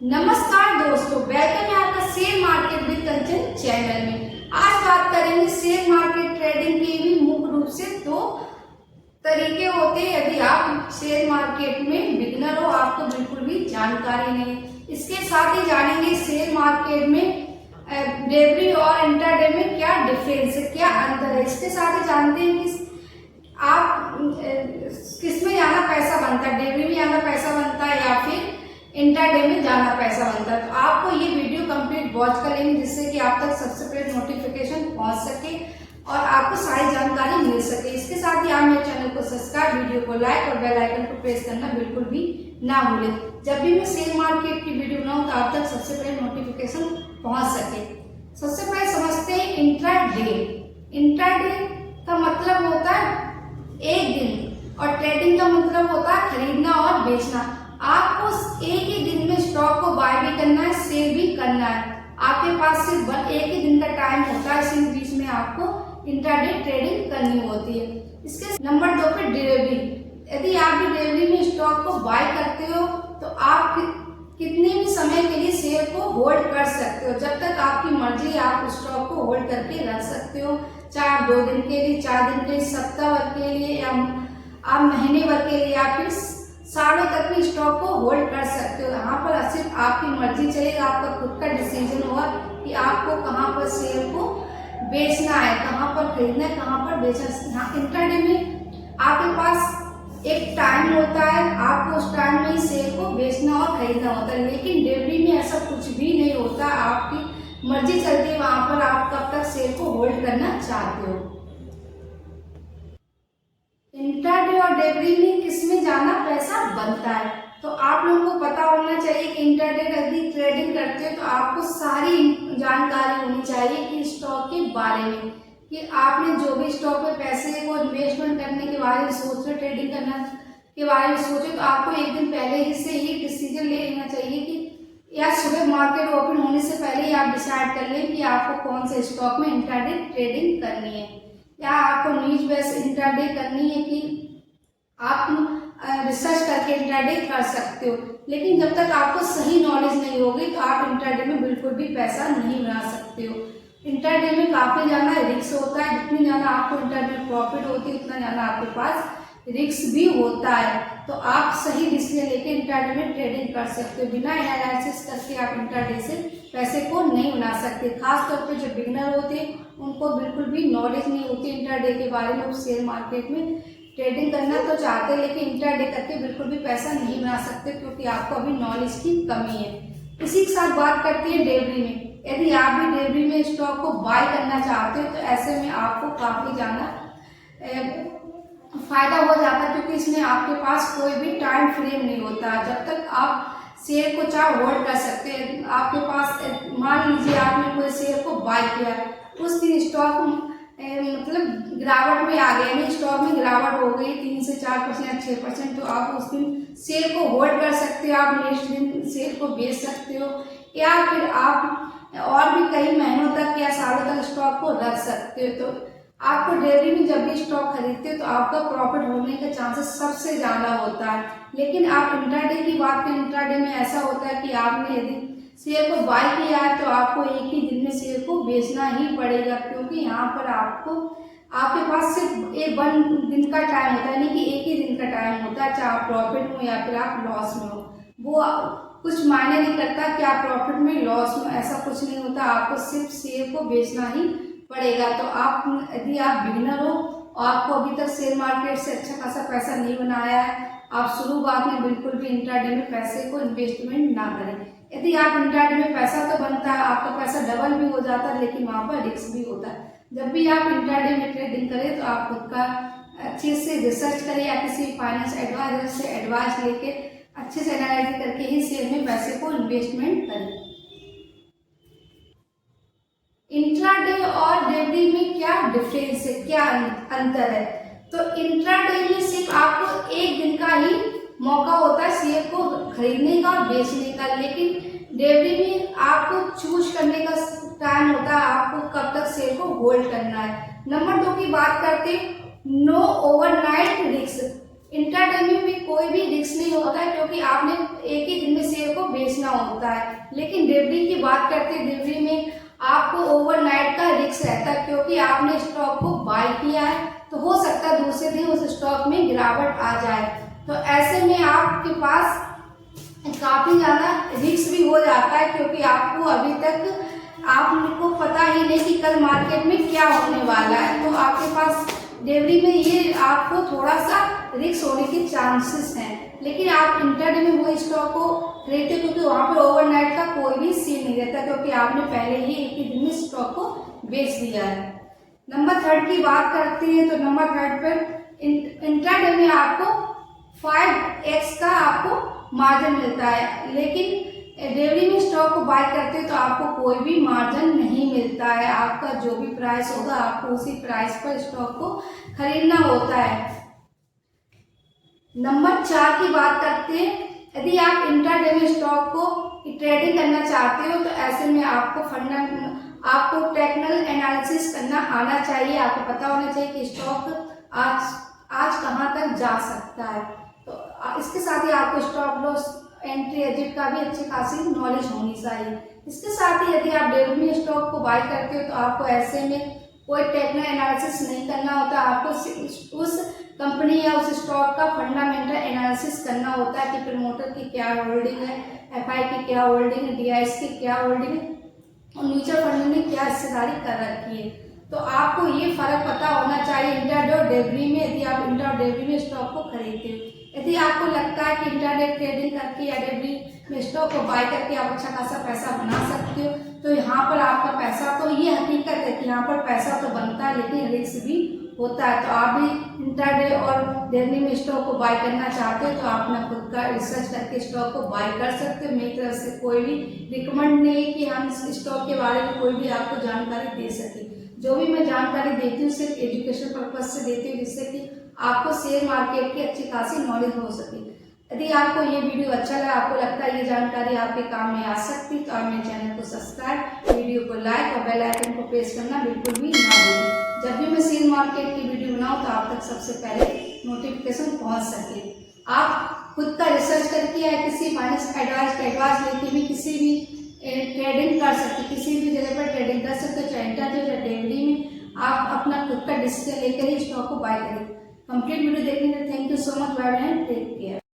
नमस्कार दोस्तों, वेलकम है आपका share market with Kanchan channel में। आज बात करेंगे शेयर मार्केट ट्रेडिंग के भी मुख्य रूप से दो तरीके होते हैं। यदि आप शेयर मार्केट में बिगिनर हो, आपको बिल्कुल भी जानकारी नहीं, इसके साथ ही जानेंगे शेयर मार्केट में डेली और इंट्राडे में क्या डिफरेंस है, क्या अंतर है। इसके साथ ही जानते हैं कि आप किसमें ज्यादा पैसा बनता है, डेली में ज्यादा पैसा बनता है या फिर इंट्राडे में ज्यादा पैसा बनता है। तो आपको ये वीडियो कंप्लीट वॉच करेंगे जिससे कि आप तक सबसे पहले नोटिफिकेशन पहुंच सके और आपको सारी जानकारी मिल सके। इसके साथ ही आप मेरे चैनल को सब्सक्राइब, वीडियो को लाइक और बेल आइकन को प्रेस करना बिल्कुल भी ना भूलें। जब भी मैं शेयर मार्केट की वीडियो बनाऊं तो आप तक सबसे पहले नोटिफिकेशन पहुंच सके। सबसे पहले समझते हैं इंट्राडे। इंट्राडे का मतलब होता है एक दिन और ट्रेडिंग का मतलब होता है खरीदना और बेचना। आपको एक ही दिन में स्टॉक को बाय भी करना है, सेल भी करना है। आपके पास सिर्फ एक ही दिन का टाइम होता है, इसी बीच में आपको इंट्राडे ट्रेडिंग करनी होती है। इसके नंबर 2 पे डिलीवरी। यदि आप भी डिलीवरी में स्टॉक को बाय करते हो तो आप कितने भी समय के लिए शेयर को होल्ड कर सकते हो। जब तक आपकी मर्जी आप स्टॉक को होल्ड करके रख सकते हो, चाहे आप 2 दिन के लिए, 4 दिन के लिए, सप्ताह भर के लिए या आप महीने भर के लिए या फिर सालों तक भी स्टॉक को होल्ड कर सकते हो। यहाँ पर सिर्फ आपकी मर्जी चलेगा, आपका खुद का डिसीजन होगा कि आपको कहाँ पर शेयर को बेचना है, कहाँ पर खरीदना है, कहाँ पर बेचना है। यहाँ इंट्राडे में आपके पास एक टाइम होता है, आपको उस टाइम में ही शेयर को बेचना और खरीदना होता है। लेकिन डेली में ऐसा कुछ भी नहीं होता, आपकी मर्जी चलती है वहां पर आप कब तक शेयर को होल्ड करना चाहते हो। इंट्राडे और डेली में किसमें ज्यादा पैसा बनता है, तो आप लोगों को पता होना चाहिए कि इंट्राडे यदि ट्रेडिंग करते हो तो आपको सारी जानकारी होनी चाहिए कि स्टॉक के बारे में, कि आपने जो भी स्टॉक में पैसे को इन्वेस्टमेंट करने के बारे में सोच रहे, ट्रेडिंग करना के बारे में सोचे, तो आपको एक दिन पहले ही से ही डिसीजन ले लेना चाहिए कि या सुबह मार्केट ओपन होने से पहले ही आप डिसाइड कर लें कि आपको कौन से स्टॉक में इंट्राडे ट्रेडिंग करनी है, या आपको न्यूज बेस इंट्राडे करनी है कि आप रिसर्च करके इंट्राडे कर सकते हो। लेकिन जब तक आपको सही नॉलेज नहीं होगी तो आप इंट्राडे में बिल्कुल भी पैसा नहीं बना सकते हो। इंट्राडे में काफी ज्यादा रिस्क होता है, जितनी ज्यादा आपको इंट्राडे में प्रॉफिट होती है उतना ज्यादा आपके पास रिस्क भी होता है। तो आप सही डिसीजन लेके इंट्राडे में ट्रेडिंग कर सकते हो। बिना एनालिसिस करके आप इंट्राडे से पैसे को नहीं बना सकते। खास तौर पे जो बिगिनर होते हैं उनको बिल्कुल भी नॉलेज नहीं होती इंट्राडे के बारे में। शेयर मार्केट में ट्रेडिंग करना तो चाहते हैं लेकिन इंट्राडे करके बिल्कुल भी पैसा नहीं बना सकते क्योंकि आपको अभी नॉलेज की कमी है। इसी के साथ बात करती है डेली में। यदि आप भी डेली में स्टॉक को बाय करना चाहते हो तो ऐसे में आपको काफी ज्यादा फायदा हो जाता है, क्योंकि इसमें आपके पास कोई भी टाइम फ्रेम नहीं होता। जब तक आप शेयर को चाहे होल्ड कर सकते हैं, आपके पास मान लीजिए आपने कोई शेयर को बाय किया, उस दिन स्टॉक मतलब गिरावट में आ गया, यानी स्टॉक में गिरावट हो गई 3 से 4% या 6%, तो आप उस दिन शेयर को होल्ड कर सकते हो, आप नेक्स्ट दिन शेयर को बेच सकते हो, या फिर आप और भी कई महीनों तक या सालों तक स्टॉक को रख सकते हो। तो आपको डेली में जब भी स्टॉक खरीदते हो तो आपका प्रॉफिट होने के चांसेस सबसे ज्यादा होता है। लेकिन आप इंट्राडे की बात करें, इंट्राडे में ऐसा होता है कि आपने यदि शेयर को बाय किया है तो आपको एक ही दिन में शेयर को बेचना ही पड़ेगा, क्योंकि यहाँ पर आपके पास सिर्फ एक 1 दिन का टाइम होता है, यानी कि एक ही दिन का टाइम होता है, चाहे आप प्रॉफिट में या फिर आप लॉस में हो। वो कुछ मायने नहीं करता कि आप प्रॉफिट में लॉस में, ऐसा कुछ नहीं होता। आपको सिर्फ शेयर को बेचना ही पड़ेगा। तो आप यदि आप बिगिनर हो और आपको अभी तक शेयर मार्केट से अच्छा खासा पैसा नहीं बनाया है, आप शुरुआत में बिल्कुल भी इंट्राडे में पैसे को इन्वेस्टमेंट ना करें। यदि आप इंट्राडे में पैसा तो बनता है, आपका पैसा डबल भी हो जाता है, लेकिन वहां पर रिस्क भी होता है। जब भी आप इंट्राडे में ट्रेडिंग करें तो आप खुद का अच्छे से रिसर्च करें या किसी फाइनेंस एडवाइजर से एडवाइस लेके अच्छे से एनालिसिस करके ही शेयर में पैसे को इन्वेस्टमेंट करें। इंट्राडे और डेली में क्या डिफरेंस है, क्या अंतर है, तो इंट्राडे में सिर्फ आपको एक दिन का ही मौका होता है शेयर को खरीदने का और बेचने का, लेकिन डेली में आपको चूज करने का टाइम होता है, आपको कब तक शेयर को होल्ड करना है। नंबर 2 की बात करते हैं, नो ओवरनाइट रिस्क। इंट्राडे में भी कोई भी रिस्क नहीं होता है, क्योंकि आपने एक ही दिन में शेयर को बेचना होता है। लेकिन डिलीवरी की बात करते हैं, डिलीवरी में आपको ओवरनाइट का रिस्क रहता है, क्योंकि आपने स्टॉक को बाय किया है तो हो सकता है दूसरे दिन उस स्टॉक में गिरावट आ जाए। तो ऐसे में आपके पास काफी ज्यादा रिस्क भी हो जाता है, क्योंकि आपको अभी तक आपको पता ही नहीं कि कल मार्केट में क्या होने वाला है। तो आपके पास डिलीवरी में ये आपको थोड़ा सा रिस्क होने के चांसेस हैं। लेकिन आप इंटरडे में वो स्टॉक को खरीदते, क्योंकि वहाँ पे ओवरनाइट का कोई भी सीन नहीं रहता, क्योंकि आपने पहले ही एक ही दिन में स्टॉक को बेच दिया है। नंबर 3 की बात करते हैं, तो नंबर 3 पर इंट्राडे में आपको 5x का आपको मार्जिन मिलता है। लेकिन डिलीवरी में स्टॉक को बाय करते हैं तो आपको कोई भी मार्जिन नहीं मिलता है। आपका जो भी प्राइस होगा आपको उसी प्राइस पर स्टॉक को खरीदना होता है। नंबर 4 की बात करते हैं, यदि आप इंट्राडे में स्टॉक को ट्रेडिंग करना चाहते हो तो ऐसे में आपको टेक्निकल एनालिसिस करना आना चाहिए। आपको पता होना चाहिए कि स्टॉक आज कहां तक जा सकता है। तो इसके साथ ही आपको स्टॉप लॉस, एंट्री एग्जिट का भी अच्छी खासी नॉलेज होनी चाहिए। इसके साथ ही यदि आप डेली में स्टॉक को बाय करते हो तो आपको ऐसे में कोई टेक्निकल एनालिसिस नहीं करना होता। आपको उस कंपनी या उस स्टॉक का फंडामेंटल एनालिसिस करना होता है कि प्रमोटर की क्या होल्डिंग है, एफआई की क्या होल्डिंग है, डीआईएस की क्या होल्डिंग है और म्यूचुअल फंड ने क्या हिस्सेदारी कर रखी है। तो आपको ये फर्क पता होना चाहिए इंट्राडे और डेली में, यदि आप इंट्रा और डेली में स्टॉक को खरीदते हो। यदि आपको लगता है कि इंट्राडे ट्रेडिंग करके या डेली में स्टॉक को बाय करके आप अच्छा खासा पैसा बना सकते हो, तो यहाँ पर आपका पैसा, तो ये हकीकत है कि यहाँ पर पैसा तो बनता है लेकिन रिस्क भी होता है। तो आप भी इंट्राडे और डेली में स्टॉक को बाय करना चाहते हो तो आप अपना खुद का रिसर्च करके स्टॉक को बाय कर सकते हो। मेरी तरफ से कोई भी रिकमेंड नहीं है कि हम इस स्टॉक के बारे में कोई भी आपको जानकारी दे सके। जो भी मैं जानकारी देती हूँ सिर्फ एजुकेशन पर्पज से देती हूँ, जिससे कि आपको शेयर मार्केट की अच्छी खासी नॉलेज हो सके। यदि आपको ये वीडियो अच्छा लगा, आपको लगता है ये जानकारी आपके काम में आ सकती, तो आप मेरे चैनल को सब्सक्राइब, वीडियो को लाइक और बेल आइकन को प्रेस करना बिल्कुल भी ना भूलें। जब भी मैं शेयर मार्केट की वीडियो बनाऊँ तो आप तक सबसे पहले नोटिफिकेशन पहुँच सके। आप खुद का रिसर्च करके या किसी फाइनेंस एडवाइस लेके भी किसी भी ट्रेडिंग कर सकते, किसी भी जगह पर ट्रेडिंग कर सकते हो, चाहे इंट्राडे या डेली में। आप अपना खुद का डिसीजन लेकर ही स्टॉक को बाय करें। कंप्लीट वीडियो देखने के लिए thank you so much. Bye bye, take care.